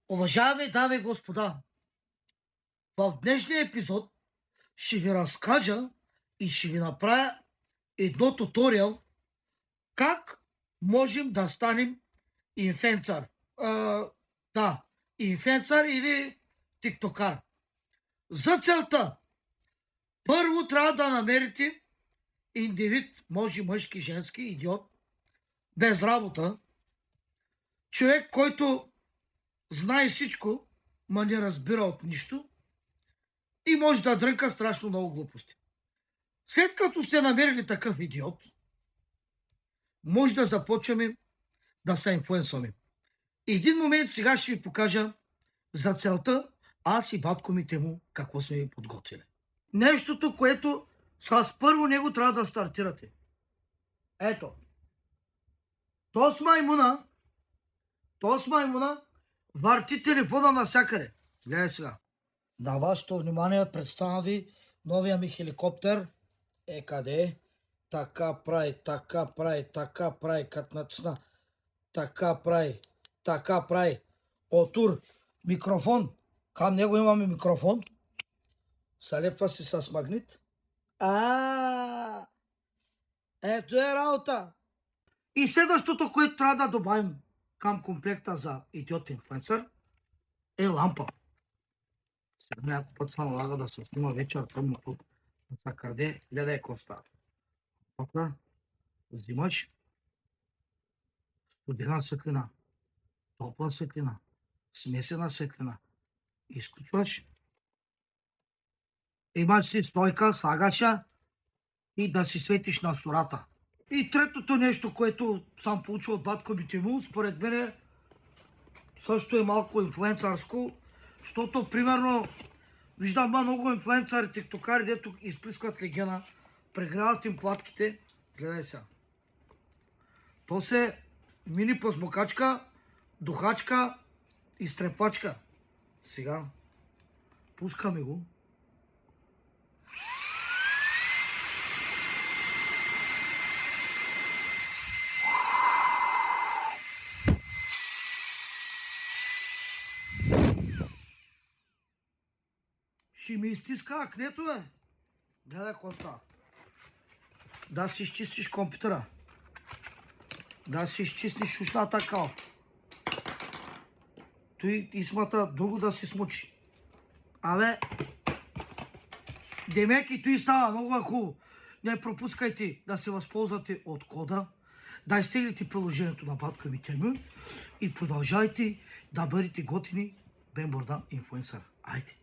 Уважаеми дами и господа, в днешния епизод ще ви разкажа и ще ви направя едно туториал как можем да станем инфлуенсър. Да, инфлуенсър или тиктокар. За целта първо трябва да намерите индивид, може мъжки, женски, идиот, без работа, човек, който знае всичко, ма не разбира от нищо и може да дрънка страшно много глупости. След като сте намерили такъв идиот, може да започваме да се инфлуенсваме. Един момент сега ще ви покажа за целта аз и баткомите му какво сме ви подготвили. Нещото, което с първо него трябва да стартирате. Ето. Тос маймуна върти телефона навсякъде. Гледай сега. На вашето внимание представям ви новия ми хеликоптер. Къде е? Така прави, като натисна. Така прави. Отур, микрофон. Към него имаме микрофон. Салепва се с магнит. Ето е работа. И следващото, което трябва да добавим към комплекта за идиот инфлуенсър е лампа. Сега някой път се налага да се снима вечер тъмното, да се краде, гледай какво става. Лампата, взимаш студена светлина, топла светлина, смесена светлина, изключваш, имаш си стойка, слагаша и да си светиш на сурата. И третото нещо, което съм получил от баткомите му, според мен също е малко инфлуенсърско, защото примерно виждам много инфлуенсъри, тиктокари, дето изплискват легена, прегряват им платките. Гледай сега. То се мини плазмокачка, духачка и стрепачка. Сега пускаме го. Ще ми изтиска акнето, бе. Гледай какво става. Да си изчистиш компютъра. Да си изчистиш ушната кал. Той измата друго да си смучи. Абе, демек и той става много хубаво. Не пропускайте да се възползвате от кода, да изтеглите приложението на баткомите му и продължайте да бъдете готини Бен Бордан инфлуенсър. Айде!